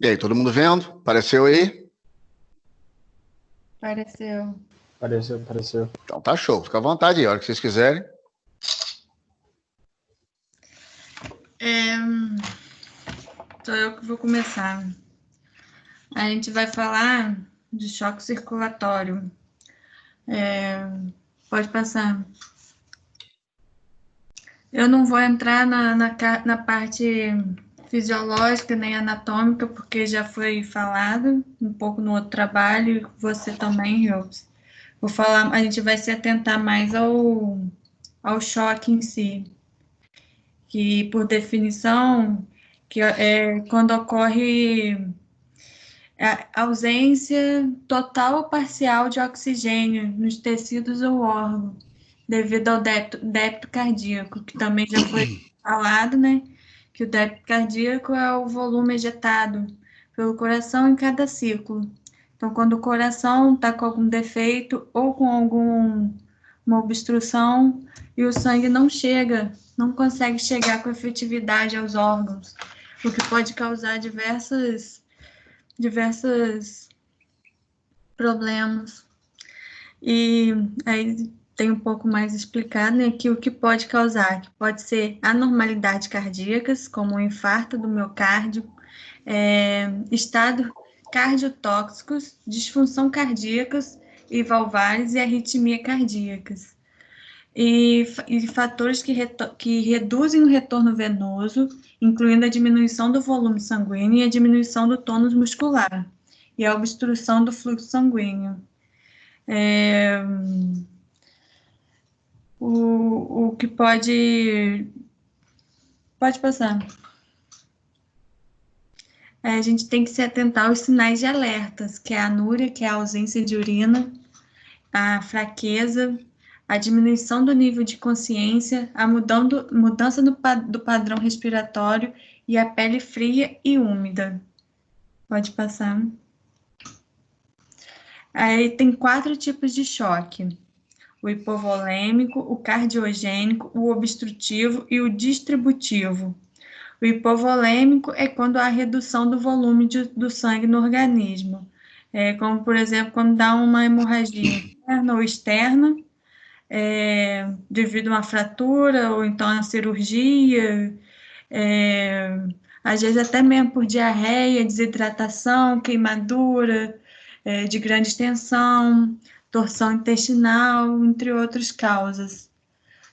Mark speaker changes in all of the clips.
Speaker 1: E aí, todo mundo vendo? Apareceu aí?
Speaker 2: Apareceu.
Speaker 3: Apareceu.
Speaker 1: Então tá show. Fica à vontade aí, a hora que vocês quiserem.
Speaker 2: Sou eu que vou começar. A gente vai falar de choque circulatório. Pode passar. Eu não vou entrar na parte fisiológica nem anatômica, porque já foi falado um pouco no outro trabalho, e você também, Rose. Vou falar, a gente vai se atentar mais ao choque em si, que por definição que é quando ocorre a ausência total ou parcial de oxigênio nos tecidos ou órgãos, devido ao débito cardíaco, que também já foi falado, né? Que o débito cardíaco é o volume ejetado pelo coração em cada ciclo. Então, quando o coração está com algum defeito ou com alguma obstrução e o sangue não chega, não consegue chegar com efetividade aos órgãos, o que pode causar diversos problemas. E aí tem um pouco mais explicado, né, que o que pode causar, que pode ser anormalidades cardíacas, como o infarto do miocárdio, estado cardiotóxicos, disfunção cardíacas e valvares e arritmia cardíacas. E fatores que reduzem o retorno venoso, incluindo a diminuição do volume sanguíneo e a diminuição do tônus muscular, e a obstrução do fluxo sanguíneo. O que pode passar. A gente tem que se atentar aos sinais de alertas, que é a anúria, que é a ausência de urina, a fraqueza, a diminuição do nível de consciência, a mudança do padrão respiratório e a pele fria e úmida. Pode passar. Aí tem 4 tipos de choque: o hipovolêmico, o cardiogênico, o obstrutivo e o distributivo. O hipovolêmico é quando há redução do volume do sangue no organismo, como, por exemplo, quando dá uma hemorragia interna ou externa, devido a uma fratura ou então a cirurgia, às vezes até mesmo por diarreia, desidratação, queimadura, de grande extensão, torção intestinal, entre outras causas.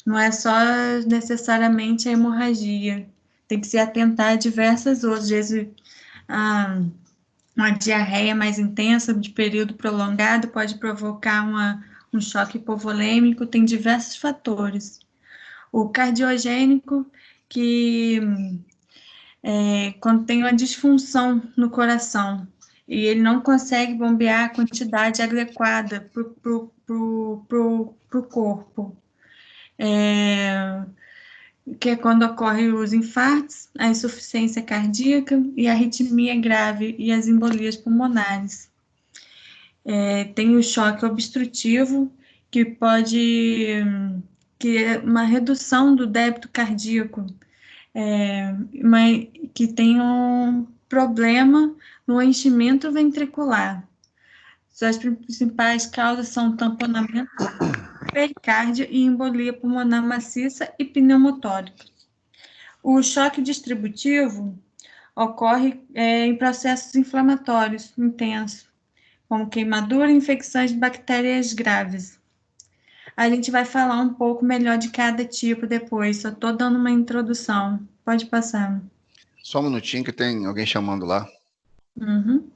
Speaker 2: Não é só necessariamente a hemorragia, tem que se atentar a diversas outras, às vezes uma diarreia mais intensa de período prolongado pode provocar um choque hipovolêmico, tem diversos fatores. O cardiogênico, que quando tem uma disfunção no coração e ele não consegue bombear a quantidade adequada para o corpo, que é quando ocorrem os infartos, a insuficiência cardíaca e a arritmia grave e as embolias pulmonares. Tem o choque obstrutivo, que é uma redução do débito cardíaco, mas que tem um problema no enchimento ventricular. As principais causas são tamponamento, pericárdia e embolia pulmonar maciça e pneumotórica. O choque distributivo ocorre em processos inflamatórios intensos, como queimadura e infecções de bactérias graves. A gente vai falar um pouco melhor de cada tipo depois, só estou dando uma introdução. Pode passar.
Speaker 1: Só um minutinho que tem alguém chamando lá.
Speaker 2: Uhum.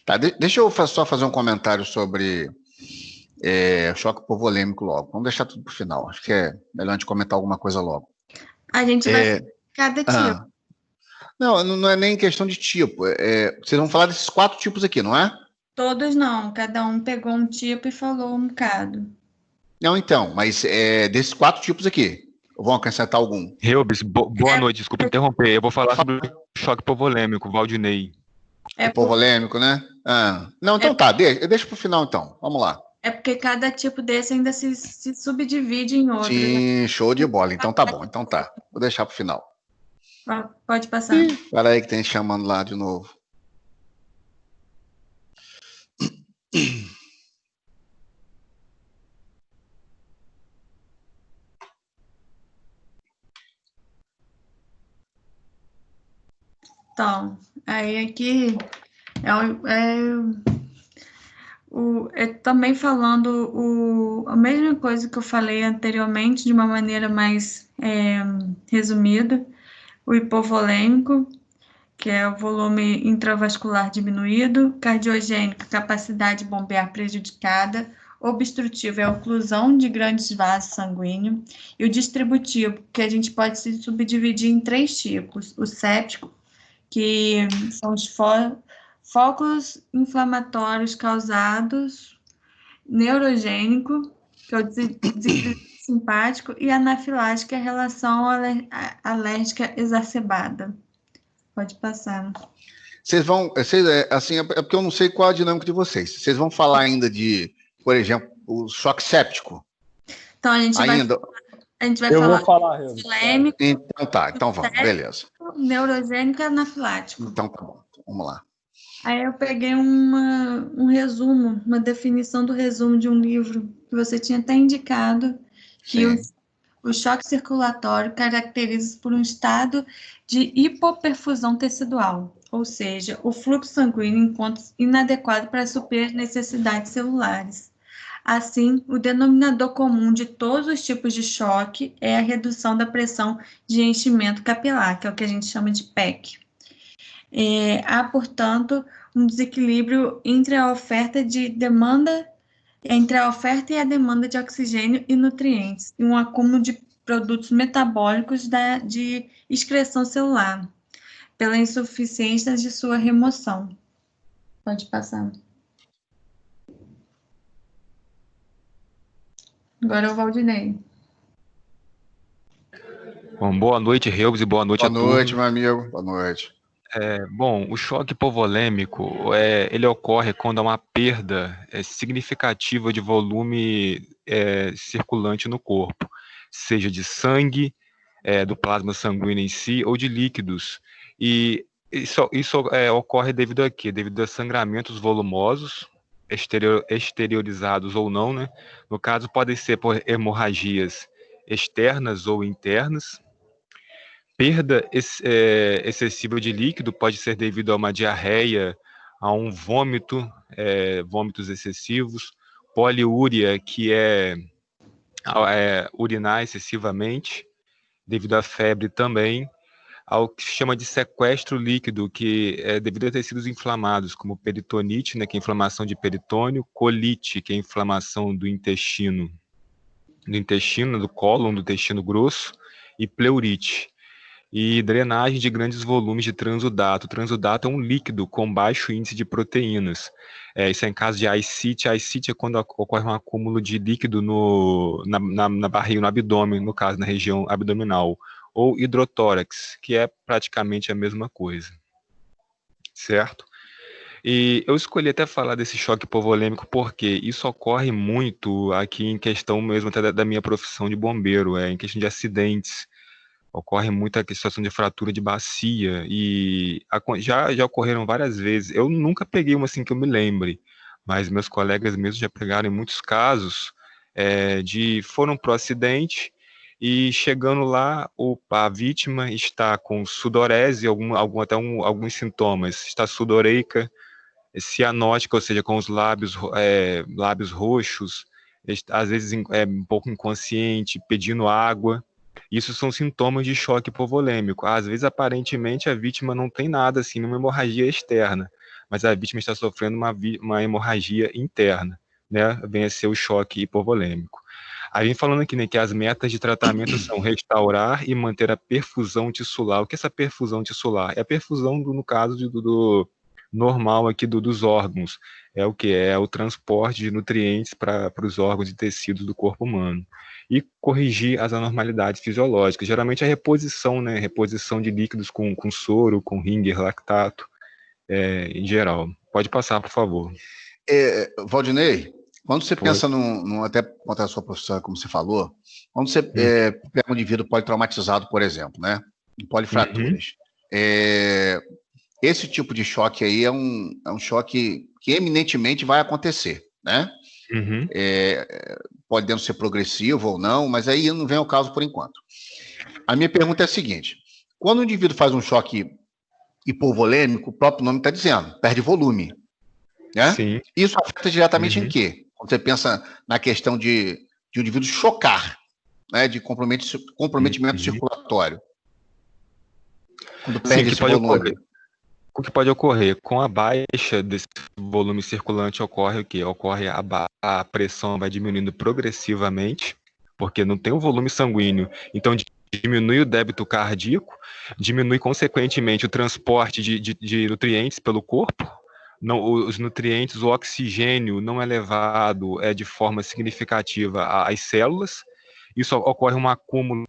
Speaker 1: Tá, deixa eu só fazer um comentário sobre choque hipovolêmico logo. Vamos deixar tudo para o final. Acho que é melhor a gente comentar alguma coisa logo.
Speaker 2: A gente vai cada tipo.
Speaker 1: Não é nem questão de tipo. Vocês vão falar desses 4 tipos aqui, não é?
Speaker 2: Todos não. Cada um pegou um tipo e falou um bocado.
Speaker 1: Não, então. Mas desses 4 tipos aqui, vão acrescentar algum?
Speaker 4: Reubis, boa noite. Desculpa interromper. Eu vou falar sobre
Speaker 3: Choque hipovolêmico, Valdinei.
Speaker 1: Hipovolêmico, né? Não, então tá, deixa pro final então. Vamos lá.
Speaker 2: É porque cada tipo desse ainda se subdivide em outros.
Speaker 1: Sim, show de bola. Então tá bom, então tá. Vou deixar pro final.
Speaker 2: Pode passar.
Speaker 1: Espera aí que tem chamando lá de novo.
Speaker 2: Então, aí aqui também falando a mesma coisa que eu falei anteriormente, de uma maneira mais resumida, o hipovolêmico, que é o volume intravascular diminuído, cardiogênico, capacidade de bombear prejudicada, obstrutivo é a oclusão de grandes vasos sanguíneos, e o distributivo, que a gente pode se subdividir em 3 tipos: o séptico, que são os focos inflamatórios causados, neurogênico, que é o desequilíbrio simpático, e anafilático, que é a relação alérgica exacerbada. Pode passar.
Speaker 1: Assim, é porque eu não sei qual a dinâmica de vocês. Vocês vão falar ainda de, por exemplo, o choque séptico?
Speaker 2: Então, a gente vai
Speaker 4: eu
Speaker 2: falar
Speaker 4: vou falar,
Speaker 2: polêmico.
Speaker 1: Então tá, então vamos, beleza.
Speaker 2: Neurogênico e anafilático.
Speaker 1: Então tá bom, vamos lá.
Speaker 2: Aí eu peguei um resumo, uma definição do resumo de um livro que você tinha até indicado, que o choque circulatório caracteriza-se por um estado de hipoperfusão tecidual, ou seja, o fluxo sanguíneo encontra-se inadequado para suprir necessidades celulares. Assim, o denominador comum de todos os tipos de choque é a redução da pressão de enchimento capilar, que é o que a gente chama de PEC. Há, portanto, um desequilíbrio entre a oferta e a demanda de oxigênio e nutrientes, e um acúmulo de produtos metabólicos de excreção celular, pela insuficiência de sua remoção. Pode passar. Agora é o Valdinei.
Speaker 3: Bom, boa noite, Reubs, e boa noite a todos.
Speaker 1: Boa noite, meu amigo. Boa noite.
Speaker 3: Bom, o choque hipovolêmico, ele ocorre quando há uma perda significativa de volume circulante no corpo, seja de sangue, do plasma sanguíneo em si, ou de líquidos. E isso ocorre devido a quê? Devido a sangramentos volumosos, exteriorizados ou não, né? No caso, podem ser por hemorragias externas ou internas. Perda excessiva de líquido pode ser devido a uma diarreia, a um vômito, vômitos excessivos, poliúria, que é urinar excessivamente, devido à febre também, ao que se chama de sequestro líquido, que é devido a tecidos inflamados, como peritonite, né, que é inflamação de peritônio, colite, que é inflamação do intestino, do cólon, do intestino grosso, e pleurite. E drenagem de grandes volumes de transudato. O transudato é um líquido com baixo índice de proteínas. Isso é em caso de ascite. Ascite é quando ocorre um acúmulo de líquido na barriga, no abdômen, no caso, na região abdominal. Ou hidrotórax, que é praticamente a mesma coisa. Certo? E eu escolhi até falar desse choque hipovolêmico porque isso ocorre muito aqui em questão mesmo até da minha profissão de bombeiro, em questão de acidentes. Ocorre muita situação de fratura de bacia e já ocorreram várias vezes. Eu nunca peguei uma assim que eu me lembre, mas meus colegas mesmo já pegaram em muitos casos foram para o acidente e chegando lá a vítima está com sudorese, alguns sintomas, está sudoreica, cianótica, ou seja, com os lábios roxos, às vezes um pouco inconsciente, pedindo água. Isso são sintomas de choque hipovolêmico. Às vezes, aparentemente, a vítima não tem nada, assim, uma hemorragia externa, mas a vítima está sofrendo uma hemorragia interna, né? Vem a ser o choque hipovolêmico. Aí vem falando aqui, né, que as metas de tratamento são restaurar e manter a perfusão tissular. O que é essa perfusão tissular? É a perfusão, no caso, normal aqui dos órgãos. É o que? É o transporte de nutrientes para os órgãos e tecidos do corpo humano. E corrigir as anormalidades fisiológicas. Geralmente a reposição, né? Reposição de líquidos com soro, com Ringer, lactato, em geral. Pode passar, por favor.
Speaker 1: Valdinei, quando você pensa até contra a sua profissão, como você falou, quando você pega um indivíduo politraumatizado, por exemplo, né? Em polifraturas, esse tipo de choque aí é um choque que eminentemente vai acontecer, né? Podendo ser progressivo ou não, mas aí não vem ao caso por enquanto. A minha pergunta é a seguinte: quando o indivíduo faz um choque hipovolêmico, o próprio nome está dizendo, perde volume, né?
Speaker 3: Sim.
Speaker 1: Isso afeta diretamente em quê? Quando você pensa na questão de o indivíduo chocar, né, de comprometimento circulatório. Quando perde esse volume.
Speaker 3: O que pode ocorrer? Com a baixa desse volume circulante ocorre o quê? Ocorre a pressão vai diminuindo progressivamente, porque não tem o volume sanguíneo, então diminui o débito cardíaco, diminui consequentemente o transporte de nutrientes pelo corpo, os nutrientes, o oxigênio não é levado de forma significativa às células, isso ocorre um acúmulo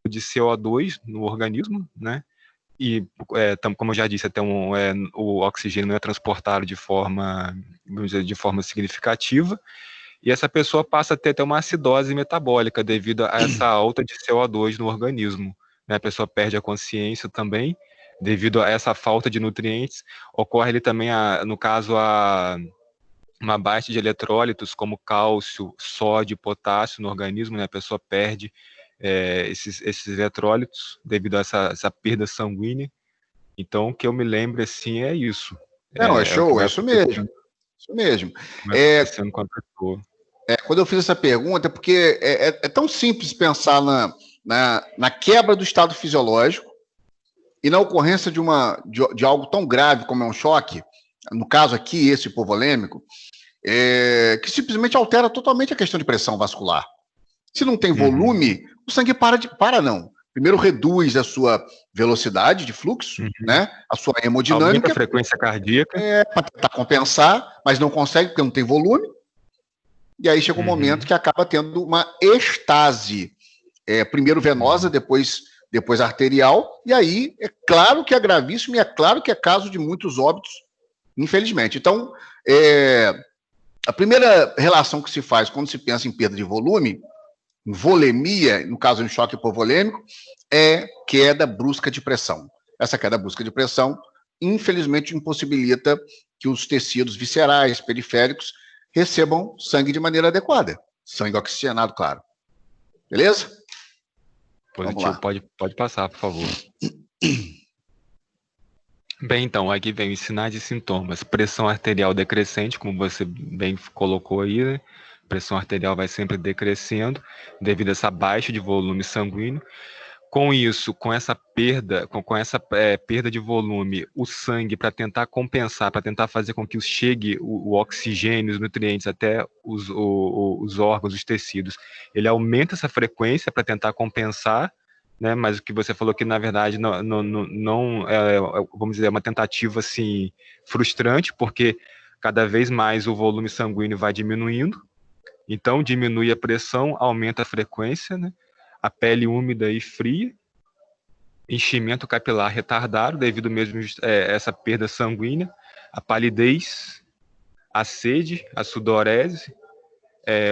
Speaker 3: de CO2 no organismo, né? E, como eu já disse, até o oxigênio não é transportado de forma significativa, e essa pessoa passa a ter até uma acidose metabólica devido a essa alta de CO2 no organismo, né? A pessoa perde a consciência também, devido a essa falta de nutrientes. Ocorre ali também, no caso, uma baixa de eletrólitos, como cálcio, sódio e potássio no organismo, né? A pessoa perde esses eletrólitos devido a essa perda sanguínea. Então, o que eu me lembro, assim, é isso.
Speaker 1: Não, é show, é isso mesmo. Isso mesmo.
Speaker 3: Com a pessoa.
Speaker 1: Quando eu fiz essa pergunta, é porque é tão simples pensar na quebra do estado fisiológico e na ocorrência de algo tão grave como é um choque, no caso aqui, esse hipovolêmico, que simplesmente altera totalmente a questão de pressão vascular. Se não tem volume, o sangue não. Primeiro reduz a sua velocidade de fluxo, né? A sua hemodinâmica.
Speaker 3: Aumenta a frequência cardíaca.
Speaker 1: Para tentar compensar, mas não consegue porque não tem volume. E aí chega um momento que acaba tendo uma estase, primeiro venosa, depois arterial, e aí é claro que é gravíssimo e é claro que é caso de muitos óbitos, infelizmente. Então, a primeira relação que se faz quando se pensa em perda de volume, em volemia, no caso de um choque hipovolêmico, é queda brusca de pressão. Essa queda brusca de pressão, infelizmente, impossibilita que os tecidos viscerais, periféricos, recebam sangue de maneira adequada. Sangue oxigenado, claro. Beleza?
Speaker 3: Positivo. Pode passar, por favor. Bem, então, aqui vem os sinais e sintomas. Pressão arterial decrescente, como você bem colocou aí, né? Pressão arterial vai sempre decrescendo devido a essa baixa de volume sanguíneo. Com isso, com essa perda de volume, o sangue, para tentar compensar, para tentar fazer com que chegue o oxigênio, os nutrientes até os órgãos, os tecidos, ele aumenta essa frequência para tentar compensar, né? Mas o que você falou que, na verdade, não vamos dizer, é uma tentativa assim, frustrante, porque cada vez mais o volume sanguíneo vai diminuindo, então diminui a pressão, aumenta a frequência, né? A pele úmida e fria, enchimento capilar retardado devido mesmo a essa perda sanguínea, a palidez, a sede, a sudorese,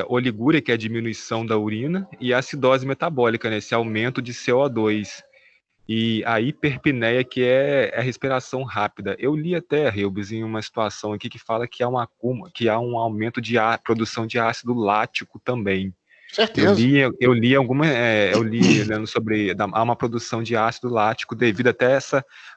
Speaker 3: oligúria, que é a diminuição da urina, e a acidose metabólica, né? Esse aumento de CO2. E a hiperpneia, que é a respiração rápida. Eu li até, Reubens, em uma situação aqui que fala que há um aumento de produção de ácido lático também.
Speaker 1: Certeza.
Speaker 3: Eu li lendo sobre há uma produção de ácido lático devido até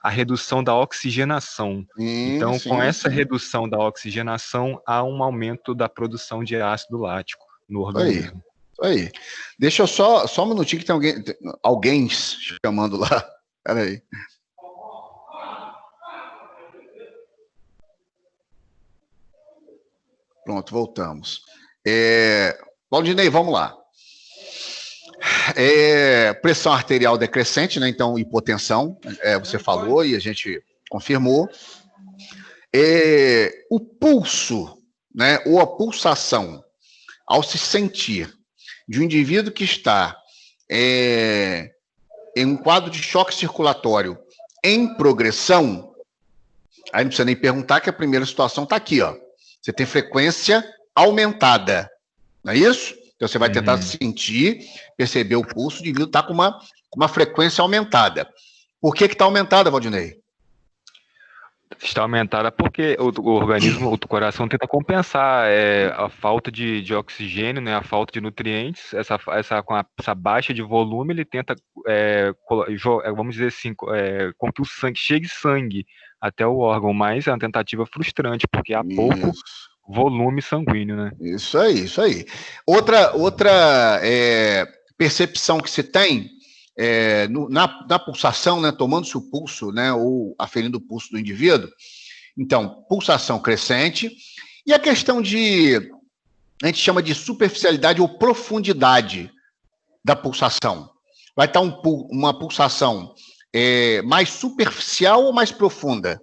Speaker 3: a redução da oxigenação. Então, com essa redução da oxigenação, há um aumento da produção de ácido lático no organismo.
Speaker 1: Isso aí. Deixa eu só um minutinho que tem alguém chamando lá. Espera aí. Pronto, voltamos. Valdinei, vamos lá. Pressão arterial decrescente, né? Então, hipotensão, você falou e a gente confirmou. O pulso, né, ou a pulsação, ao se sentir de um indivíduo que está em um quadro de choque circulatório em progressão, aí não precisa nem perguntar que a primeira situação está aqui, ó. Você tem frequência aumentada, não é isso? Então você vai tentar sentir, perceber o pulso, o indivíduo está com uma frequência aumentada. Por que está aumentada, Valdinei?
Speaker 3: Está aumentada porque o organismo, o coração tenta compensar a falta de oxigênio, né, a falta de nutrientes, com essa baixa de volume, ele tenta, vamos dizer assim, com que o sangue chegue sangue até o órgão, mas é uma tentativa frustrante, porque há pouco volume sanguíneo, né?
Speaker 1: Isso aí. Outra percepção que se tem na pulsação, né, tomando-se o pulso, né, ou aferindo o pulso do indivíduo. Então, pulsação crescente. E a questão a gente chama de superficialidade ou profundidade da pulsação. Vai estar uma pulsação mais superficial ou mais profunda?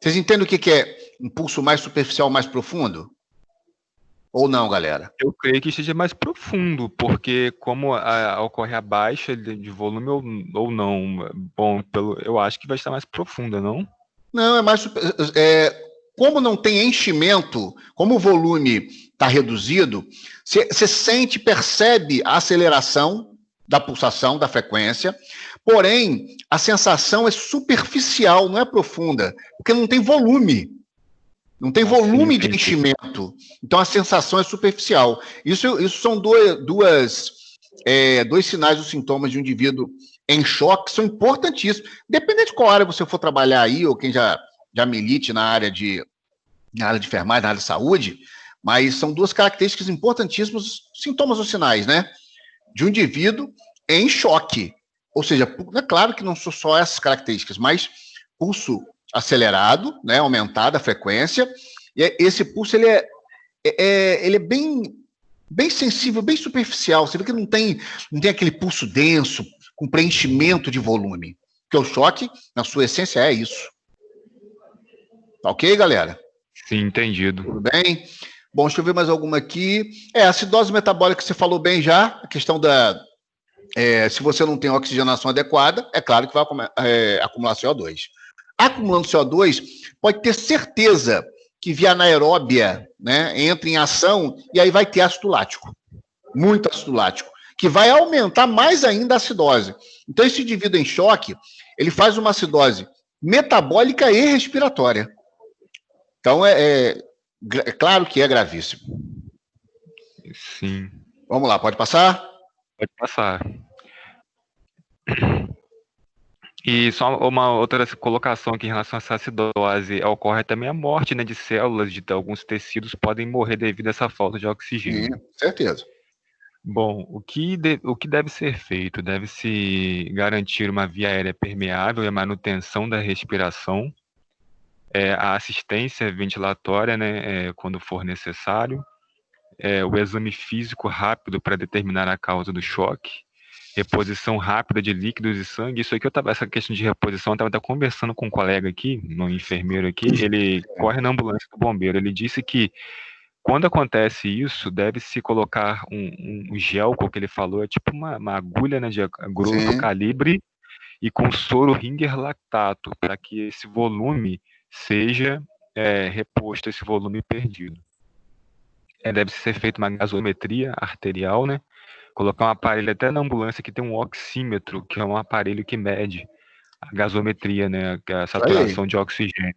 Speaker 1: Vocês entendem o que é um pulso mais superficial ou mais profundo? Ou não, galera?
Speaker 3: Eu creio que seja mais profundo, porque como ocorre a baixa de volume ou não, bom, eu acho que vai estar mais profunda, não?
Speaker 1: Não, é mais... como não tem enchimento, como o volume está reduzido, você sente, percebe a aceleração da pulsação, da frequência, porém, a sensação é superficial, não é profunda, porque não tem volume. Não tem volume de enchimento. Então, a sensação é superficial. Isso são dois sinais ou sintomas de um indivíduo em choque, que são importantíssimos. Dependendo de qual área você for trabalhar aí, ou quem já milite na área de enfermagem, na área de saúde, mas são duas características importantíssimas, sintomas ou sinais, né? De um indivíduo em choque. Ou seja, é claro que não são só essas características, mas pulso acelerado, né, aumentada a frequência, e esse pulso ele é bem sensível, bem superficial. Você vê que não tem aquele pulso denso, com preenchimento de volume. Porque o choque, na sua essência, é isso. Tá ok, galera?
Speaker 3: Sim, entendido.
Speaker 1: Tudo bem? Bom, deixa eu ver mais alguma aqui. A acidose metabólica, você falou bem já, a questão se você não tem oxigenação adequada, é claro que vai acumular CO2. Acumulando CO2, pode ter certeza que via anaeróbia, né, entra em ação e aí vai ter ácido lático, muito ácido lático, que vai aumentar mais ainda a acidose. Então, esse indivíduo em choque, ele faz uma acidose metabólica e respiratória. Então, é claro que é gravíssimo.
Speaker 3: Sim.
Speaker 1: Vamos lá, pode passar?
Speaker 3: Pode passar. E só uma outra colocação aqui em relação a essa acidose, ocorre também a morte, né, de células de alguns tecidos podem morrer devido a essa falta de oxigênio.
Speaker 1: Sim, certeza.
Speaker 3: Bom, o que deve ser feito? Deve-se garantir uma via aérea permeável e a manutenção da respiração, a assistência ventilatória, né, quando for necessário, o exame físico rápido para determinar a causa do choque, reposição rápida de líquidos e sangue. Isso aqui essa questão de reposição, eu estava conversando com um colega aqui, um enfermeiro aqui, ele corre na ambulância do bombeiro, ele disse que quando acontece isso, deve-se colocar um gelco, que ele falou, é tipo uma agulha, né, de grosso calibre, e com soro Ringer lactato, para que esse volume seja reposto, esse volume perdido. Deve ser feita uma gasometria arterial, né? Colocar um aparelho até na ambulância que tem um oxímetro, que é um aparelho que mede a gasometria, né? A saturação de oxigênio,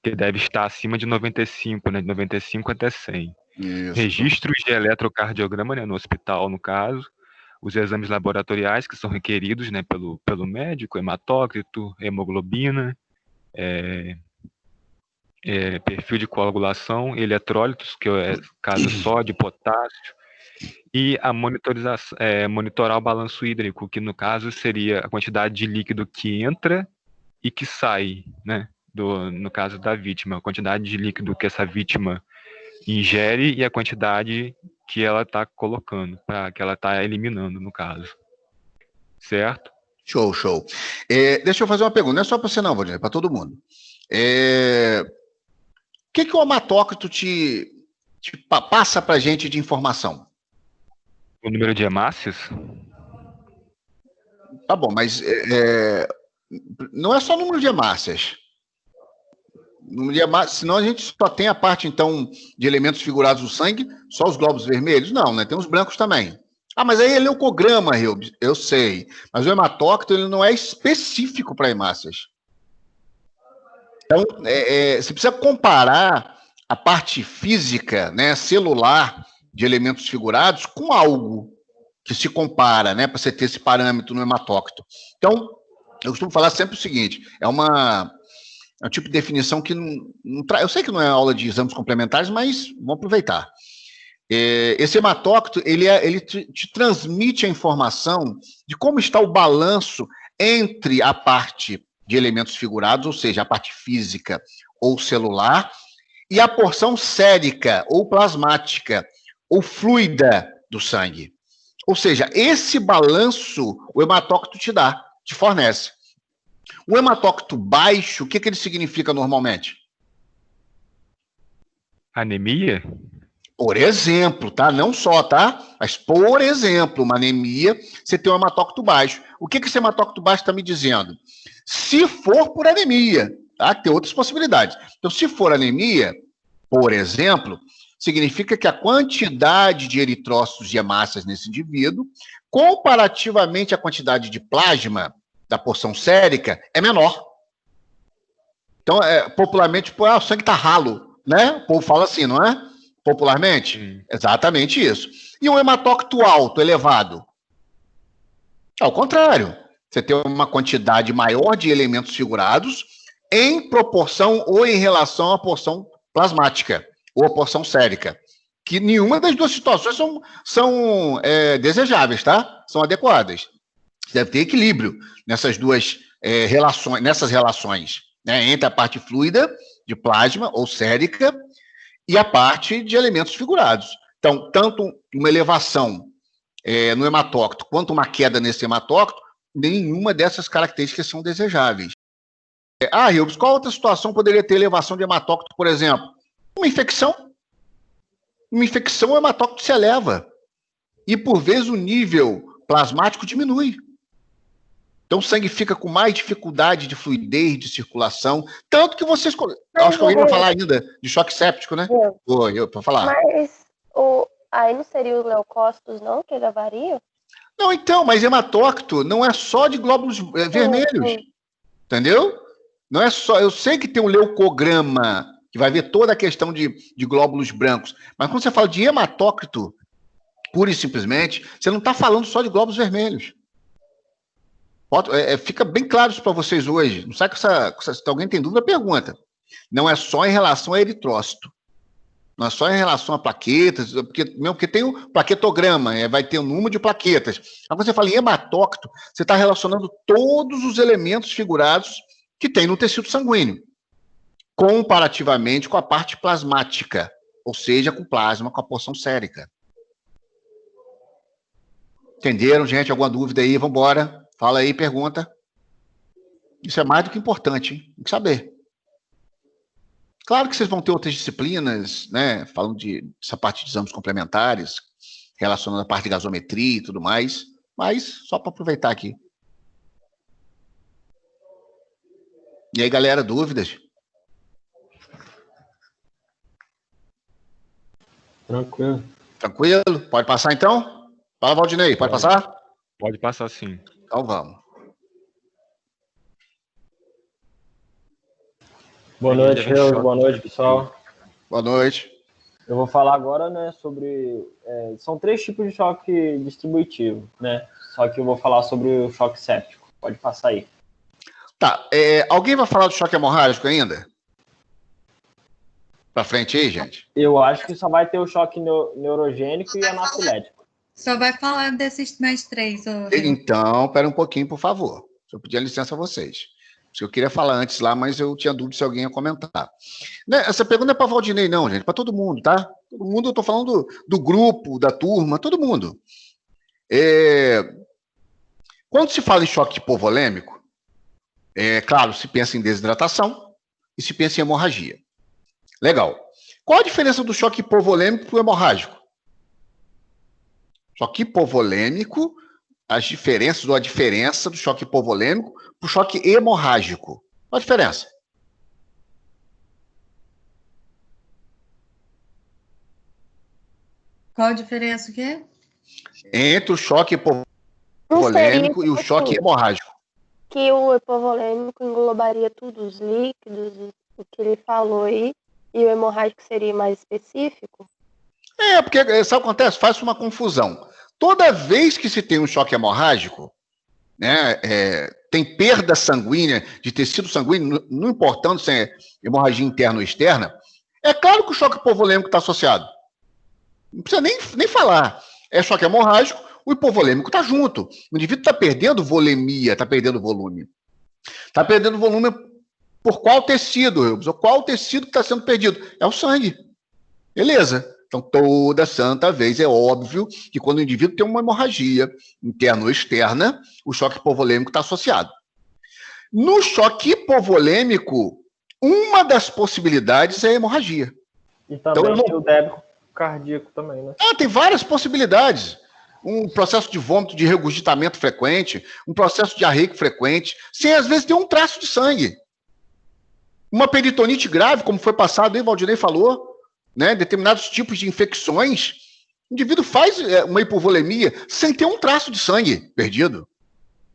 Speaker 3: que deve estar acima de 95, né? De 95 até 100. Isso. Registros de eletrocardiograma, né? No hospital, no caso. Os exames laboratoriais que são requeridos, né? Pelo médico, hematócrito, hemoglobina, perfil de coagulação, eletrólitos, que é caso sódio, potássio, e a monitorar o balanço hídrico, que no caso seria a quantidade de líquido que entra e que sai, né, no caso da vítima, a quantidade de líquido que essa vítima ingere e a quantidade que ela está colocando, que ela está eliminando, no caso. Certo?
Speaker 1: Show. Deixa eu fazer uma pergunta, não é só para você não, Valdir, é para todo mundo. O que o hematócrito te passa para a gente de informação?
Speaker 3: O número de hemácias?
Speaker 1: Tá bom, mas não é só o número de hemácias. Número de hemácias, senão a gente só tem a parte, então, de elementos figurados do sangue, só os glóbulos vermelhos? Não, né? Tem os brancos também. Ah, mas aí é leucograma, eu sei. Mas o hematócrito, ele não é específico para hemácias. Então, você precisa comparar a parte física, né, celular, de elementos figurados com algo que se compara, né, para você ter esse parâmetro no hematócrito. Então, eu costumo falar sempre o seguinte, é um tipo de definição que eu sei que não é aula de exames complementares, mas vamos aproveitar. Esse hematócrito, ele te transmite a informação de como está o balanço entre a parte de elementos figurados, ou seja, a parte física ou celular, e a porção sérica ou plasmática ou fluida do sangue. Ou seja, esse balanço o hematócrito te fornece. O hematócrito baixo, o que ele significa normalmente?
Speaker 3: Anemia?
Speaker 1: Por exemplo, tá? Não só, tá? Mas, por exemplo, uma anemia, você tem um hematócrito baixo. O que esse hematócrito baixo está me dizendo? Se for por anemia, tá? Tem outras possibilidades. Então, se for anemia, por exemplo, significa que a quantidade de eritrócitos e hemácias nesse indivíduo, comparativamente à quantidade de plasma da porção sérica, é menor. Então, popularmente, o sangue está ralo, né? O povo fala assim, não é? Popularmente? Exatamente isso. E um hematócrito alto, elevado? Ao contrário. Você tem uma quantidade maior de elementos figurados em proporção ou em relação à porção plasmática ou à porção sérica. Que nenhuma das duas situações são desejáveis, tá? São adequadas. Deve ter equilíbrio nessas duas relações, né? Entre a parte fluida de plasma ou sérica e a parte de elementos figurados. Então, tanto uma elevação no hematócrito quanto uma queda nesse hematócrito, nenhuma dessas características são desejáveis. Rubens, qual outra situação poderia ter elevação de hematócrito, por exemplo? Uma infecção. Uma infecção, o hematócrito se eleva. E, por vezes, o nível plasmático diminui. Então, o sangue fica com mais dificuldade de fluidez, de circulação. Tanto que vocês... Acho que alguém vai falar ainda de choque séptico, né? Para falar.
Speaker 4: Mas aí não seria os leucócitos, não, que levaria?
Speaker 1: Não, então, mas hematócrito não é só de glóbulos vermelhos. Entendeu? Não é só... Eu sei que tem um leucograma, que vai ver toda a questão de glóbulos brancos. Mas quando você fala de hematócrito, pura e simplesmente, você não está falando só de glóbulos vermelhos. Fica bem claro isso para vocês hoje. Não sabe se alguém tem dúvida, pergunta. Não é só em relação a eritrócito. Não é só em relação a plaquetas, porque tem o plaquetograma, vai ter o número de plaquetas. Quando você fala em hematócrito, você está relacionando todos os elementos figurados que tem no tecido sanguíneo, comparativamente com a parte plasmática, ou seja, com plasma, com a porção sérica. Entenderam, gente? Alguma dúvida aí? Vamos embora. Fala aí, pergunta. Isso é mais do que importante, hein? Tem que saber. Claro que vocês vão ter outras disciplinas, né? Falando dessa parte de exames complementares, relacionando a parte de gasometria e tudo mais, mas só para aproveitar aqui. E aí, galera, dúvidas?
Speaker 5: Tranquilo.
Speaker 1: Tranquilo? Pode passar, então? Fala, Valdinei, pode passar?
Speaker 3: Pode passar, sim.
Speaker 1: Então, vamos.
Speaker 5: Boa noite, Reus. Boa noite, pessoal.
Speaker 1: Boa noite.
Speaker 5: Eu vou falar agora, né, sobre... são 3 tipos de choque distributivo, né? Só que eu vou falar sobre o choque séptico. Pode passar aí.
Speaker 1: Tá. Alguém vai falar do choque hemorrágico ainda? Pra frente aí, gente?
Speaker 5: Eu acho que só vai ter o choque neurogênico e anafilético.
Speaker 2: Só vai falar desses mais 3.
Speaker 1: Então, pera um pouquinho, por favor. Se eu pedir licença a vocês. Eu queria falar antes lá, mas eu tinha dúvida se alguém ia comentar. Essa pergunta é para Valdinei, não, gente. Para todo mundo, tá? Todo mundo, eu estou falando do grupo, da turma, todo mundo. Quando se fala em choque hipovolêmico, claro, se pensa em desidratação, e se pensa em hemorragia. Legal. Qual a diferença do choque hipovolêmico para o hemorrágico? Choque hipovolêmico, as diferenças ou a diferença do choque hipovolêmico para o choque hemorrágico. Qual a diferença?
Speaker 2: Qual a diferença o quê?
Speaker 1: Entre o choque
Speaker 4: Não seria,
Speaker 1: hipovolêmico e o
Speaker 4: tipo
Speaker 1: choque
Speaker 4: assim,
Speaker 1: hemorrágico.
Speaker 4: que o hipovolêmico englobaria tudo, os líquidos, o que ele falou aí, e o hemorrágico seria mais específico?
Speaker 1: Porque sabe o que acontece? Faz uma confusão. Toda vez que se tem um choque hemorrágico, né, tem perda sanguínea de tecido sanguíneo, não importando se é hemorragia interna ou externa, é claro que o choque hipovolêmico está associado. Não precisa nem falar. É choque hemorrágico, o hipovolêmico está junto. O indivíduo está perdendo volemia, está perdendo volume. Está perdendo volume por qual tecido, Rubens? Qual tecido que está sendo perdido? É o sangue. Beleza. Então, toda santa vez é óbvio que quando o indivíduo tem uma hemorragia interna ou externa, o choque hipovolêmico está associado. No choque hipovolêmico, uma das possibilidades é a hemorragia.
Speaker 5: E também
Speaker 1: Então,
Speaker 5: tem o débito cardíaco também, né?
Speaker 1: Tem várias possibilidades. Um processo de vômito de regurgitamento frequente, um processo diarreico frequente, sem às vezes ter um traço de sangue. Uma peritonite grave, como foi passado aí, Valdinei falou, né? Determinados tipos de infecções, o indivíduo faz uma hipovolemia sem ter um traço de sangue perdido.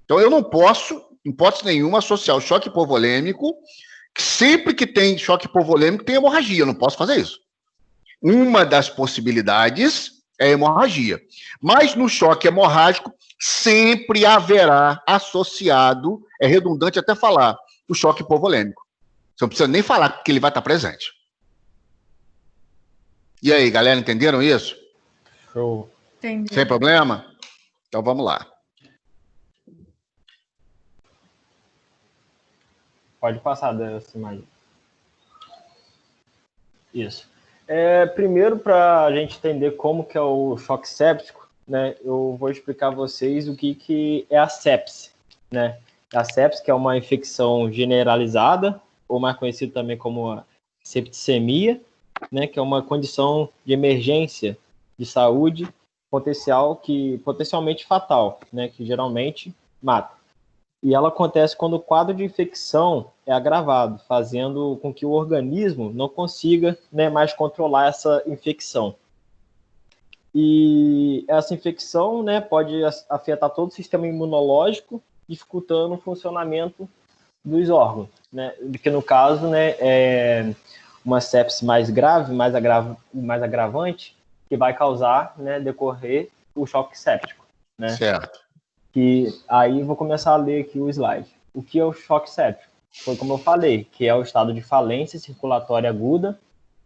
Speaker 1: Então eu não posso, em hipótese nenhuma, associar o choque hipovolêmico, que sempre que tem choque hipovolêmico tem hemorragia, eu não posso fazer isso. Uma das possibilidades é hemorragia. Mas no choque hemorrágico, sempre haverá associado, é redundante até falar, o choque hipovolêmico. Você não precisa nem falar que ele vai estar presente. E aí, galera, entenderam isso?
Speaker 5: Show.
Speaker 2: Entendi.
Speaker 1: Sem problema? Então vamos lá.
Speaker 5: Pode passar dessa imagem. Isso. Primeiro, para a gente entender como que é o choque séptico, né, eu vou explicar a vocês o que é a sepse. Né? A sepse, que é uma infecção generalizada, ou mais conhecido também como a septicemia, né, que é uma condição de emergência de saúde potencialmente fatal, né, que geralmente mata. E ela acontece quando o quadro de infecção é agravado, fazendo com que o organismo não consiga, né, mais controlar essa infecção. E essa infecção, né, pode afetar todo o sistema imunológico, dificultando o funcionamento dos órgãos, né? Porque no caso, né, é uma sepse mais grave, mais agravante, que vai causar, né, decorrer o choque séptico, né?
Speaker 1: Certo.
Speaker 5: Que aí vou começar a ler aqui o slide. O que é o choque séptico? Foi como eu falei, que é o estado de falência circulatória aguda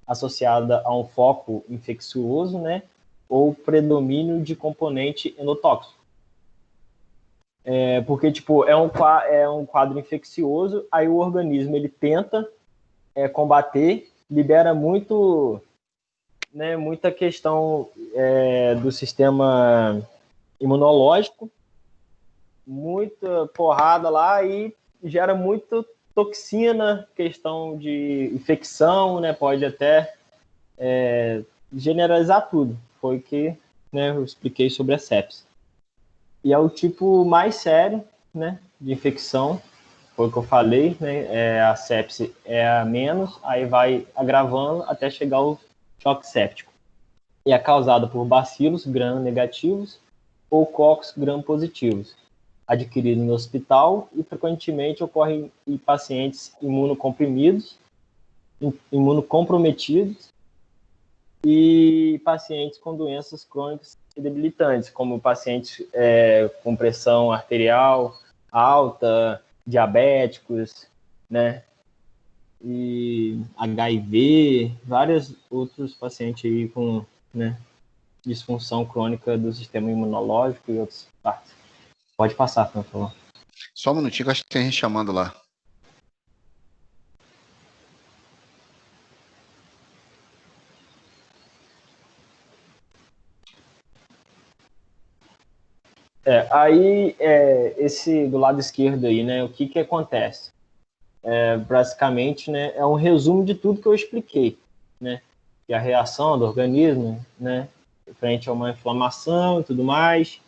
Speaker 5: associada a um foco infeccioso, né, ou predomínio de componente endotóxico. Porque tipo é um quadro infeccioso, aí o organismo ele tenta combater, libera muita questão do sistema imunológico, muita porrada lá e gera muita toxina, questão de infecção, né? Pode até generalizar tudo. Foi o que, né, eu expliquei sobre a sepse. E é o tipo mais sério, né, de infecção, foi o que eu falei, né? A sepse é a menos, aí vai agravando até chegar ao choque séptico. E é causada por bacilos gram-negativos ou cocos gram-positivos, adquirido no hospital e frequentemente ocorre em pacientes imunocomprometidos e pacientes com doenças crônicas e debilitantes, como pacientes com pressão arterial alta, diabéticos, né? E HIV, vários outros pacientes aí com, né, disfunção crônica do sistema imunológico e outras partes. Pode passar, por favor.
Speaker 1: Só um minutinho, que acho que tem gente chamando lá.
Speaker 5: Aí, esse do lado esquerdo aí, né? O que acontece? basicamente, né, é um resumo de tudo que eu expliquei, né? Que a reação do organismo, né, frente a uma inflamação e tudo mais.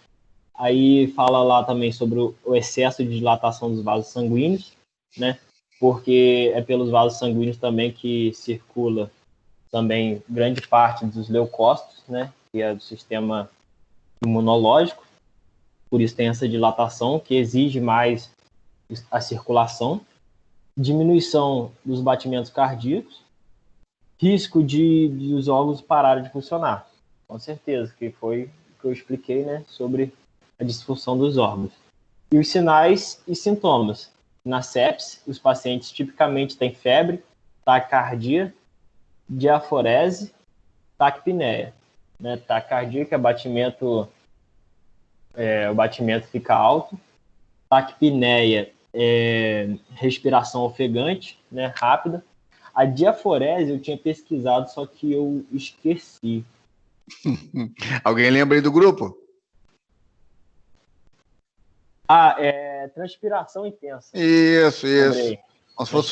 Speaker 5: Aí fala lá também sobre o excesso de dilatação dos vasos sanguíneos, né? Porque é pelos vasos sanguíneos também que circula também grande parte dos leucócitos, né? Que é do sistema imunológico. Por isso tem essa dilatação que exige mais a circulação, diminuição dos batimentos cardíacos, risco de os órgãos pararem de funcionar. Com certeza, que foi o que eu expliquei, né? Sobre a disfunção dos órgãos. E os sinais e sintomas. Na sepse, os pacientes tipicamente têm febre, taquicardia, diaforese, taquipneia. Né? Taquicardia, que é o batimento fica alto. Taquipneia é respiração ofegante, né? Rápida. A diaforese eu tinha pesquisado, só que eu esqueci.
Speaker 1: Alguém lembra aí do grupo?
Speaker 5: Transpiração intensa.
Speaker 1: Isso.
Speaker 5: Lembrei.
Speaker 1: Como se fosse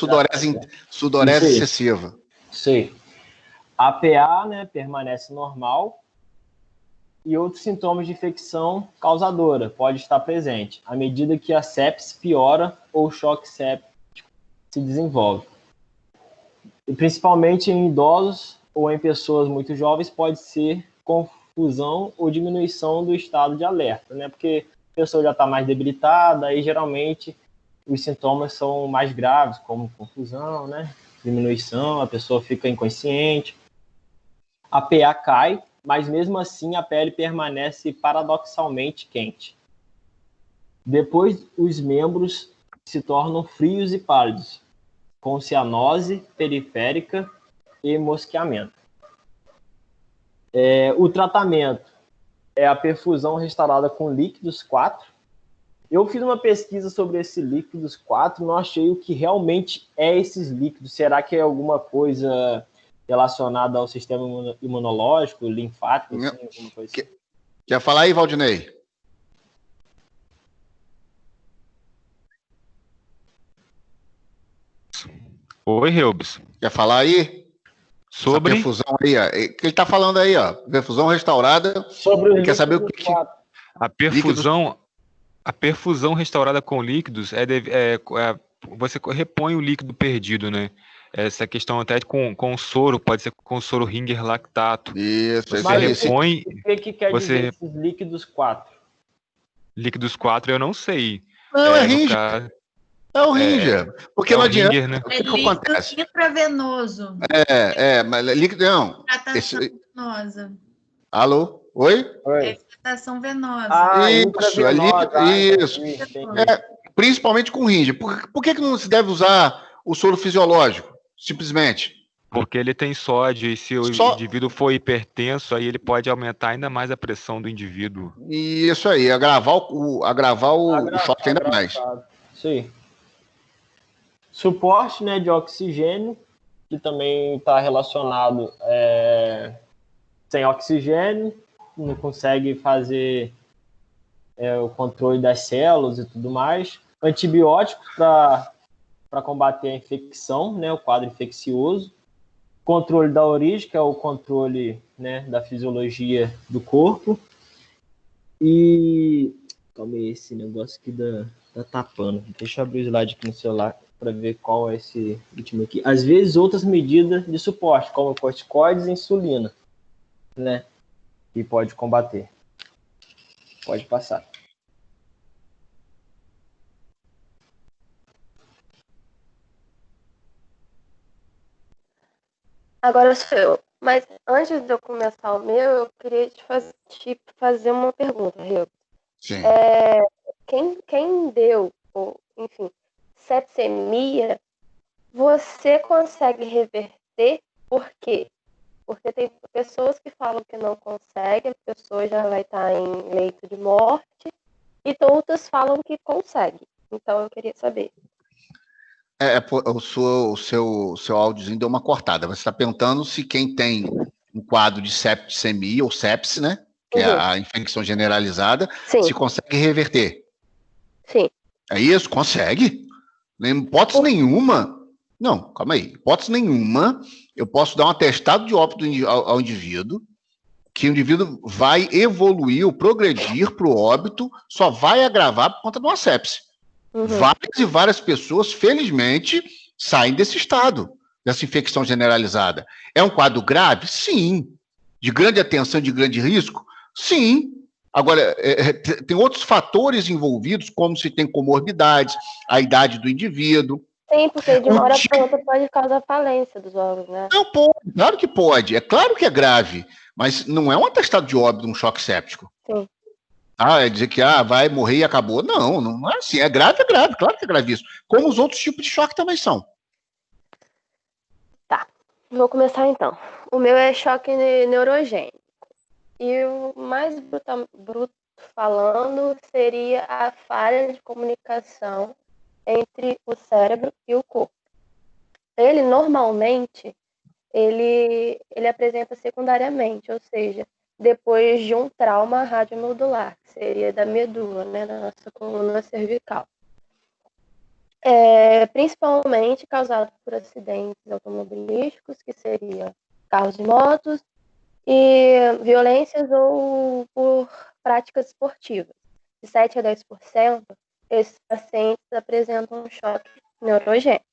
Speaker 1: sudorese excessiva.
Speaker 5: Sei. A PA, né, permanece normal e outros sintomas de infecção causadora pode estar presente à medida que a sepse piora ou o choque séptico se desenvolve. E principalmente em idosos ou em pessoas muito jovens pode ser confusão ou diminuição do estado de alerta, né? Porque a pessoa já está mais debilitada, aí geralmente os sintomas são mais graves, como confusão, né? Diminuição, a pessoa fica inconsciente. A PA cai, mas mesmo assim a pele permanece paradoxalmente quente. Depois, os membros se tornam frios e pálidos, com cianose periférica e mosqueamento. O tratamento é a perfusão restaurada com líquidos 4. Eu fiz uma pesquisa sobre esses líquidos 4, não achei o que realmente é esses líquidos. Será que é alguma coisa relacionada ao sistema imunológico, linfático, assim, alguma coisa assim?
Speaker 1: Quer falar aí, Valdinei?
Speaker 3: Oi, Reubs.
Speaker 1: Quer falar aí?
Speaker 3: Sobre
Speaker 1: essa perfusão aí, ó. O que ele tá falando aí, ó? Perfusão restaurada.
Speaker 5: Sobre
Speaker 1: Ele quer saber o que
Speaker 3: a perfusão restaurada com líquidos você repõe o líquido perdido, né? Essa questão até com soro, pode ser com soro Ringer lactato.
Speaker 1: Isso,
Speaker 3: você repõe.
Speaker 5: O que quer dizer esses líquidos 4?
Speaker 3: Líquidos 4 eu não sei.
Speaker 1: Não, é Ringer. É o Ringer. Porque não adianta.
Speaker 3: Ringer, né?
Speaker 1: O que acontece?
Speaker 2: Intravenoso.
Speaker 1: Mas líquido não.
Speaker 2: Hidratação venosa.
Speaker 1: Alô? Oi?
Speaker 2: Hidratação venosa.
Speaker 1: Isso, é líquido. Isso. Principalmente com Ringer. Por que não se deve usar o soro fisiológico? Simplesmente.
Speaker 3: Porque ele tem sódio e se o indivíduo for hipertenso, aí ele pode aumentar ainda mais a pressão do indivíduo.
Speaker 1: Isso aí, agravar o choque ainda mais.
Speaker 5: Sim. Suporte, né, de oxigênio, que também está relacionado sem oxigênio, não consegue fazer o controle das células e tudo mais. Antibióticos para combater a infecção, né, o quadro infeccioso. Controle da origem, que é o controle, né, da fisiologia do corpo. E... Calma aí, esse negócio aqui tá tapando. Deixa eu abrir o slide aqui no celular para ver qual é esse último aqui. Às vezes, outras medidas de suporte, como corticoides e insulina, né, que pode combater. Pode passar.
Speaker 4: Agora sou eu. Mas antes de eu começar o meu, eu queria te fazer uma pergunta, Rio.
Speaker 1: Sim.
Speaker 4: Quem deu, ou, enfim, sepsemia, você consegue reverter? Por quê? Porque tem pessoas que falam que não consegue, a pessoa já vai estar em leito de morte, e outras falam que consegue. Então eu queria saber.
Speaker 1: O seu áudiozinho deu uma cortada. Você está perguntando se quem tem um quadro de septicemia ou sepse, né? Que é a infecção generalizada,
Speaker 4: Sim.
Speaker 1: se consegue reverter.
Speaker 4: Sim.
Speaker 1: É isso? Consegue. Em hipótese nenhuma, não, calma aí, hipótese nenhuma, eu posso dar um atestado de óbito ao indivíduo, que o indivíduo vai evoluir ou progredir para o óbito, só vai agravar por conta de uma sepse. Várias e várias pessoas, felizmente, saem desse estado, dessa infecção generalizada. É um quadro grave? Sim. De grande atenção, de grande risco? Sim. Agora, tem outros fatores envolvidos, como se tem comorbidades, a idade do indivíduo.
Speaker 4: Sim, porque de uma hora para outra pode causar falência dos órgãos, né?
Speaker 1: Não pode, claro que pode. É claro que é grave, mas não é um atestado de óbito, um choque séptico.
Speaker 4: Sim.
Speaker 1: É dizer que vai morrer e acabou. Não, não é assim. É grave, claro que é gravíssimo. Como os outros tipos de choque também são.
Speaker 4: Tá, vou começar então. O meu é choque neurogênico. E o mais bruto falando seria a falha de comunicação entre o cérebro e o corpo. Ele normalmente ele apresenta secundariamente, ou seja, depois de um trauma radiomedular, que seria da medula, né, da nossa coluna cervical. Principalmente causado por acidentes automobilísticos, que seria carros e motos, e violências ou por práticas esportivas. De 7 a 10%, esses pacientes apresentam um choque neurogênico.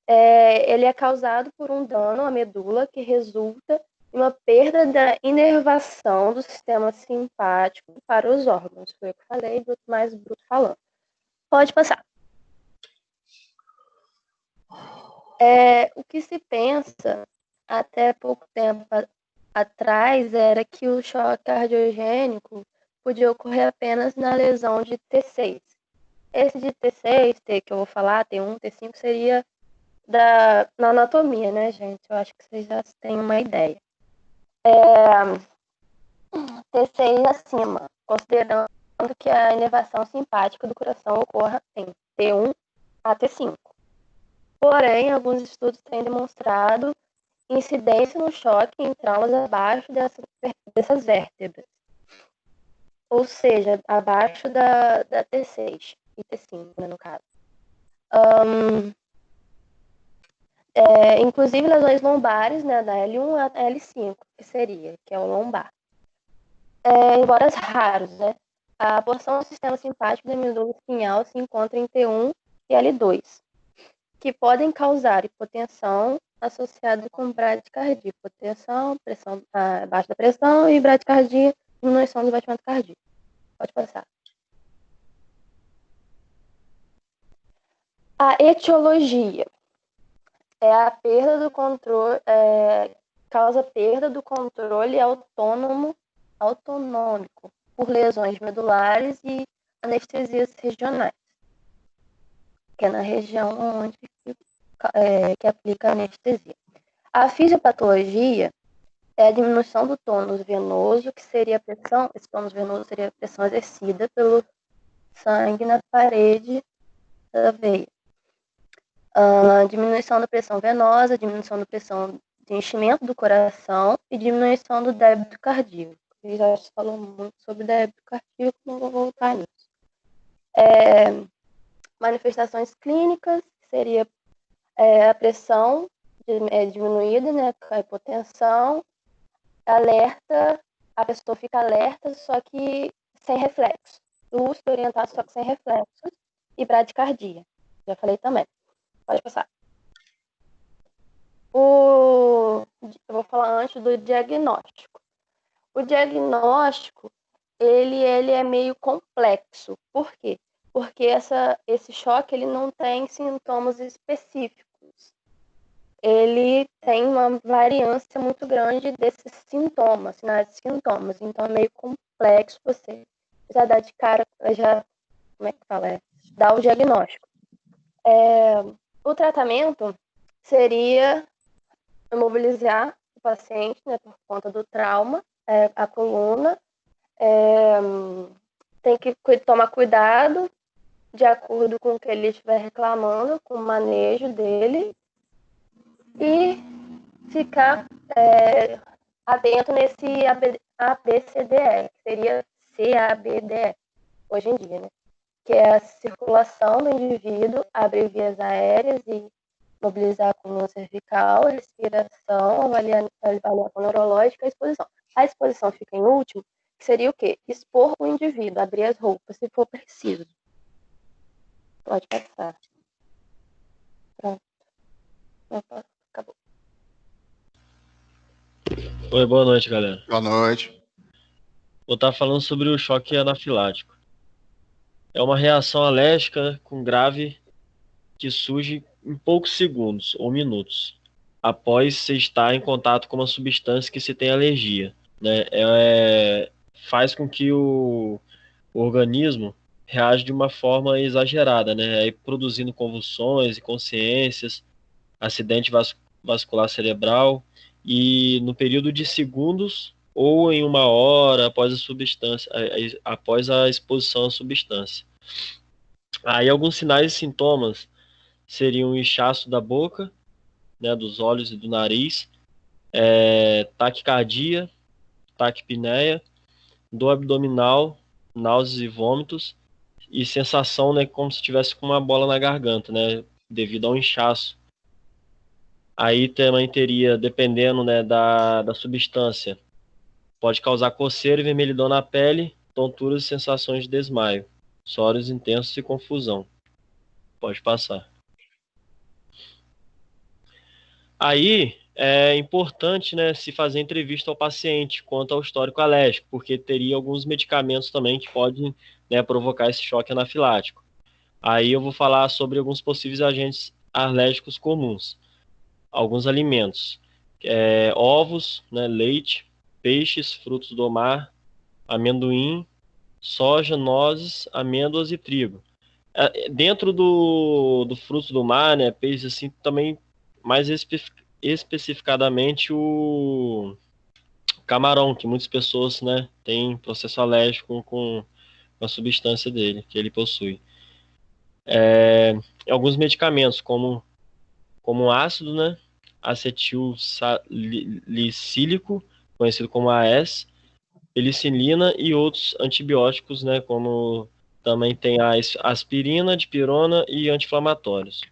Speaker 4: Ele é causado por um dano à medula que resulta em uma perda da inervação do sistema simpático para os órgãos. Foi o que eu falei, mais bruto falando. Pode passar. O que se pensa até pouco tempo atrás era que o choque cardiogênico podia ocorrer apenas na lesão de T6. Esse de T6, que eu vou falar, T1, T5, seria na anatomia, né, gente? Eu acho que vocês já têm uma ideia. T6 acima, considerando que a inervação simpática do coração ocorra em T1 a T5. Porém, alguns estudos têm demonstrado incidência no choque em traumas abaixo dessas vértebras. Ou seja, abaixo da T6 e T5, né, no caso. Inclusive lesões lombares, né, da L1 a L5, que é o lombar. Embora raros, né, a porção do sistema simpático da medula espinhal se encontra em T1 e L2, que podem causar hipotensão associada com bradicardia. Hipotensão, pressão abaixo da pressão, e bradicardia, diminuição do batimento cardíaco. Pode passar. A etiologia é a perda do controle, causa perda do controle autonômico por lesões medulares e anestesias regionais, que é na região onde que aplica a anestesia. A fisiopatologia é a diminuição do tônus venoso, que seria a pressão, esse tônus venoso seria a pressão exercida pelo sangue na parede da veia. Diminuição da pressão venosa, diminuição da pressão de enchimento do coração e diminuição do débito cardíaco. A já se falou muito sobre débito cardíaco, não vou voltar nisso. Manifestações clínicas, seria a pressão diminuída, né, a hipotensão, alerta, a pessoa fica alerta, só que sem reflexo. Lúcido, orientado, só que sem reflexos, e bradicardia. Já falei também. Pode passar. Eu vou falar antes do diagnóstico. O diagnóstico, ele é meio complexo. Por quê? Porque esse choque ele não tem sintomas específicos. Ele tem uma variância muito grande desses sintomas, sinais de sintomas. Então, é meio complexo você já dar de cara, como é que fala? Dar o diagnóstico. O tratamento seria imobilizar o paciente, né, por conta do trauma, a coluna. Tem que tomar cuidado de acordo com o que ele estiver reclamando, com o manejo dele, e ficar atento nesse ABCDE, que seria CABDE, hoje em dia, né? que é a circulação do indivíduo, abrir vias aéreas e mobilizar a coluna cervical, respiração, avaliação neurológica, a exposição. A exposição fica em último, que seria o quê? Expor o indivíduo, abrir as roupas, se for preciso. Pode passar. Pronto. Acabou.
Speaker 6: Oi, boa noite, galera.
Speaker 1: Boa noite.
Speaker 6: Vou estar falando sobre o choque anafilático. É uma reação alérgica com grave que surge em poucos segundos ou minutos após se estar em contato com uma substância que se tem alergia, né? Faz com que o organismo reage de uma forma exagerada, né? Aí produzindo convulsões, inconsciências, acidente vascular cerebral, e no período de segundos ou em 1 hora após a exposição à substância. Aí alguns sinais e sintomas seriam o inchaço da boca, né, dos olhos e do nariz, taquicardia, taquipneia, dor abdominal, náuseas e vômitos, e sensação, né, como se tivesse com uma bola na garganta, né, devido ao inchaço. Aí também teria, dependendo, né, da substância, pode causar coceira e vermelhidão na pele, tonturas e sensações de desmaio, suores intensos e confusão. Pode passar. Aí é importante, né, se fazer entrevista ao paciente quanto ao histórico alérgico, porque teria alguns medicamentos também que podem, né, provocar esse choque anafilático. Aí eu vou falar sobre alguns possíveis agentes alérgicos comuns. Alguns alimentos, ovos, né, leite, peixes, frutos do mar, amendoim, soja, nozes, amêndoas e trigo. Dentro do frutos do mar, né, peixes assim, também mais especificadamente o camarão, que muitas pessoas, né, têm processo alérgico com a substância dele, que ele possui. Alguns medicamentos, como ácido, né, acetil salicílico, conhecido como AS, penicilina e outros antibióticos, né, como também tem a aspirina, dipirona e anti-inflamatórios.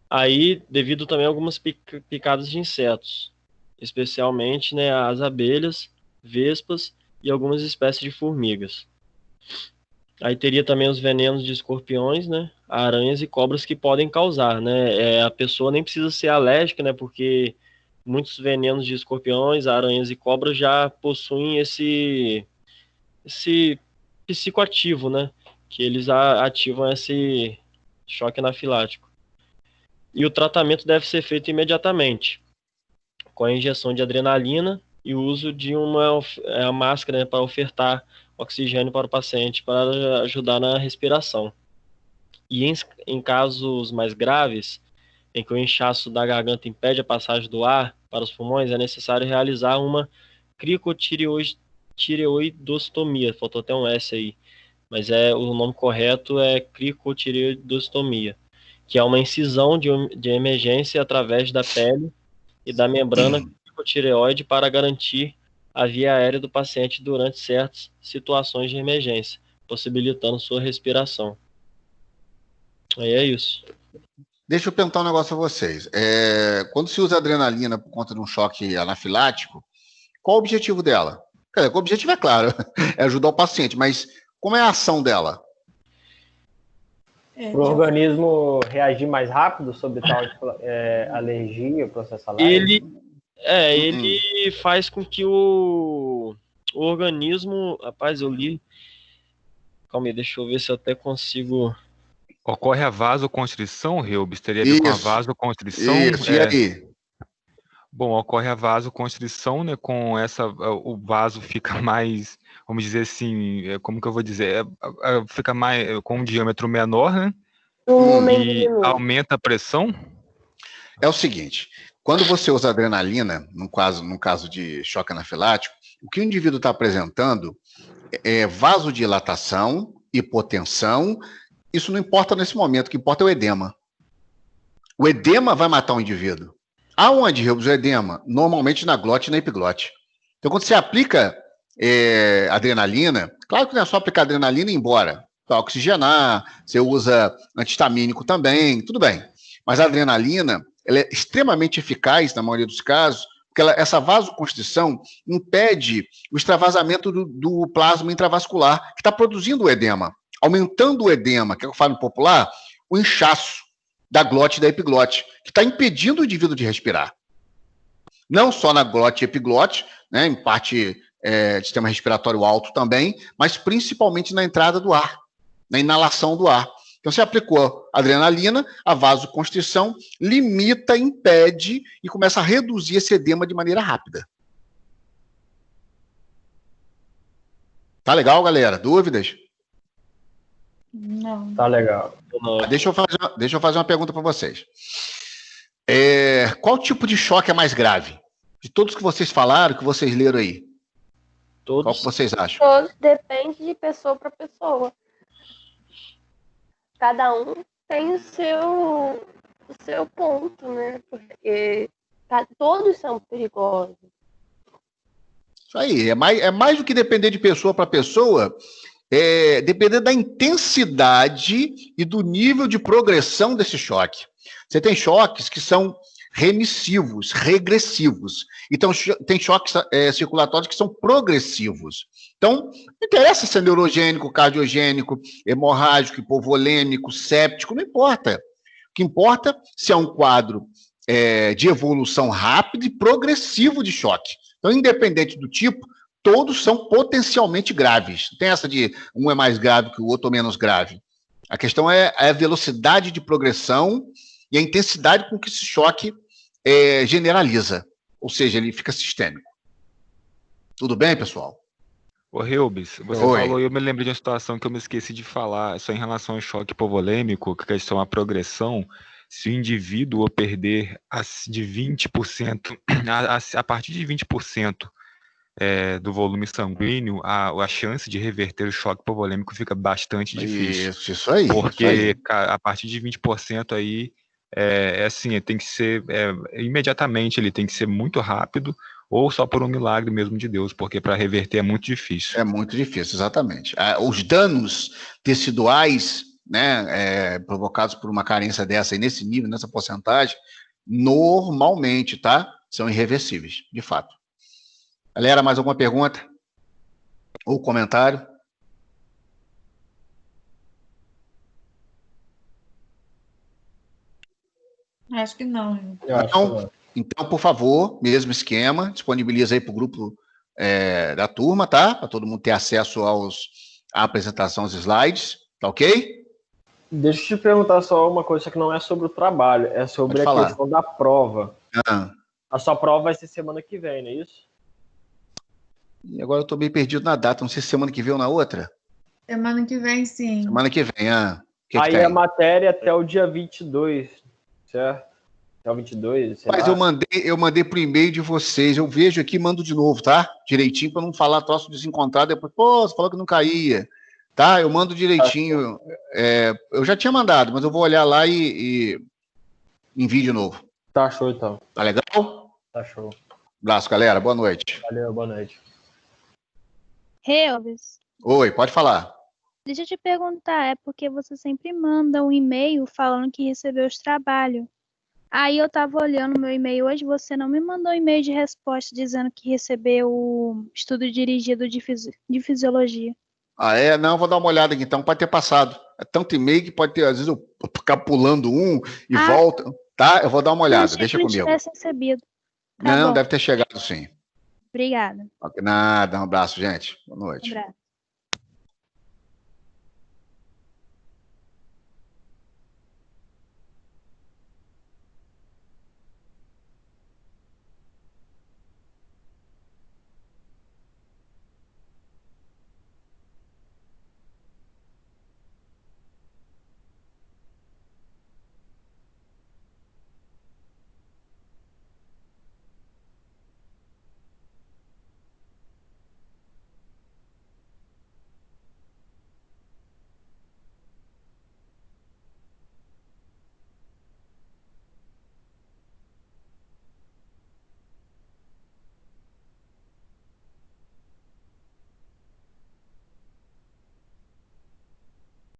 Speaker 6: Aí, devido também a algumas picadas de insetos, especialmente, né, as abelhas, vespas e algumas espécies de formigas. Aí teria também os venenos de escorpiões, né, aranhas e cobras que podem causar, né? A pessoa nem precisa ser alérgica, né, porque muitos venenos de escorpiões, aranhas e cobras já possuem esse psicoativo, né, que eles ativam esse choque anafilático. E o tratamento deve ser feito imediatamente, com a injeção de adrenalina e o uso de uma máscara, né, para ofertar oxigênio para o paciente, para ajudar na respiração. E em casos mais graves, em que o inchaço da garganta impede a passagem do ar para os pulmões, é necessário realizar uma cricotireoidostomia. Faltou até um S aí, mas o nome correto é cricotireoidostomia, que é uma incisão de emergência através da pele e da membrana cricotireoide para garantir a via aérea do paciente durante certas situações de emergência, possibilitando sua respiração. Aí é isso.
Speaker 1: Deixa eu perguntar um negócio a vocês. Quando se usa adrenalina por conta de um choque anafilático, qual o objetivo dela? O objetivo é claro, é ajudar o paciente, mas como é a ação dela?
Speaker 5: Para o organismo reagir mais rápido sobre tal alergia, processo alérgico?
Speaker 6: Ele faz com que o organismo... Rapaz, eu li... Calma aí, deixa eu ver se eu até consigo...
Speaker 3: Ocorre a vasoconstrição, Reubs? Teria a ver com a vasoconstrição?
Speaker 1: Isso, e aí?
Speaker 3: Bom, ocorre a vasoconstrição, né? Com essa, o vaso fica mais, vamos dizer assim, como que eu vou dizer? Fica mais com um diâmetro menor, né? E aumenta a pressão?
Speaker 1: É o seguinte, quando você usa adrenalina, num caso de choque anafilático, o que o indivíduo está apresentando é vasodilatação, hipotensão. Isso não importa nesse momento, o que importa é o edema. O edema vai matar o indivíduo. Aonde, Reubs, o edema? Normalmente na glote e na epiglote. Então, quando você aplica adrenalina, claro que não é só aplicar adrenalina e ir embora. para oxigenar, você usa antihistamínico também, tudo bem. Mas a adrenalina, ela é extremamente eficaz, na maioria dos casos, porque essa vasoconstrição impede o extravasamento do plasma intravascular, que está produzindo o edema, aumentando o edema, que é o que eu falo em popular, o inchaço da glote e da epiglote, que está impedindo o indivíduo de respirar. Não só na glote e epiglote, né, em parte de sistema respiratório alto também, mas principalmente na entrada do ar, na inalação do ar. Então, você aplicou adrenalina, a vasoconstrição limita, impede e começa a reduzir esse edema de maneira rápida. Tá legal, galera? Dúvidas?
Speaker 2: Não.
Speaker 5: Tá legal.
Speaker 1: Deixa eu fazer uma pergunta para vocês. Qual tipo de choque é mais grave? De todos que vocês falaram, que vocês leram aí?
Speaker 6: Todos.
Speaker 1: Qual que vocês acham?
Speaker 4: Todos depende de pessoa para pessoa. Cada um tem o seu ponto, né? Porque todos são perigosos.
Speaker 1: Isso aí, é mais do que depender de pessoa para pessoa, depender da intensidade e do nível de progressão desse choque. Você tem choques que são remissivos, regressivos. Então, tem choques circulatórios que são progressivos. Então, não interessa se é neurogênico, cardiogênico, hemorrágico, hipovolêmico, séptico, não importa. O que importa é se é um quadro de evolução rápida e progressivo de choque. Então, independente do tipo, todos são potencialmente graves. Não tem essa de um é mais grave que o outro ou menos grave. A questão é a velocidade de progressão e a intensidade com que esse choque generaliza, ou seja, ele fica sistêmico. Tudo bem, pessoal?
Speaker 3: Ô, Reubens, você falou, e eu me lembrei de uma situação que eu me esqueci de falar, só em relação ao choque hipovolêmico, que a questão é a progressão, se o indivíduo perder de 20%, a partir de 20% do volume sanguíneo, a chance de reverter o choque hipovolêmico fica bastante difícil.
Speaker 1: Isso aí.
Speaker 3: Porque a partir de 20% aí, assim, tem que ser, imediatamente ele tem que ser muito rápido, ou só por um milagre mesmo de Deus, porque para reverter é muito difícil.
Speaker 1: É muito difícil, exatamente. Os danos teciduais, né, provocados por uma carência dessa, e nesse nível, nessa porcentagem, normalmente, tá? São irreversíveis, de fato. Galera, mais alguma pergunta? Ou comentário?
Speaker 2: Acho que não.
Speaker 1: Então, por favor, mesmo esquema, disponibiliza aí para o grupo da turma, tá? Para todo mundo ter acesso à apresentação, aos slides, tá ok?
Speaker 5: Deixa eu te perguntar só uma coisa que não é sobre o trabalho, é sobre a questão da prova. A sua prova vai ser semana que vem, não é isso?
Speaker 1: E agora eu estou bem perdido na data, não sei se semana que vem ou na outra.
Speaker 2: Semana que vem, sim.
Speaker 1: Semana que vem, que
Speaker 5: aí
Speaker 1: que tem?
Speaker 5: A matéria até o dia 22, certo? Até o 22, sei
Speaker 1: Mas
Speaker 5: lá.
Speaker 1: eu mandei pro e-mail de vocês, eu vejo aqui e mando de novo, tá? Direitinho, para não falar troço desencontrado depois. Pô, você falou que não caía. Tá? Eu mando direitinho. Eu já tinha mandado, mas eu vou olhar lá e envio de novo.
Speaker 5: Tá show, então.
Speaker 1: Tá legal?
Speaker 5: Tá show.
Speaker 1: Abraço, galera. Boa noite.
Speaker 5: Valeu, boa noite.
Speaker 7: Reubens,
Speaker 1: Oi, pode falar.
Speaker 7: deixa eu te perguntar, é porque você sempre manda um e-mail falando que recebeu os trabalhos. Aí eu tava olhando meu e-mail hoje, você não me mandou um e-mail de resposta dizendo que recebeu o estudo dirigido de fisiologia.
Speaker 1: Não, vou dar uma olhada aqui então, pode ter passado. É tanto e-mail que pode ter, às vezes eu ficar pulando um e volta, tá? Eu vou dar uma olhada, deixa comigo.
Speaker 7: Não tivesse recebido.
Speaker 1: Não, deve ter chegado sim.
Speaker 7: Obrigada.
Speaker 1: Nada, um abraço, gente. Boa noite.
Speaker 7: Um abraço.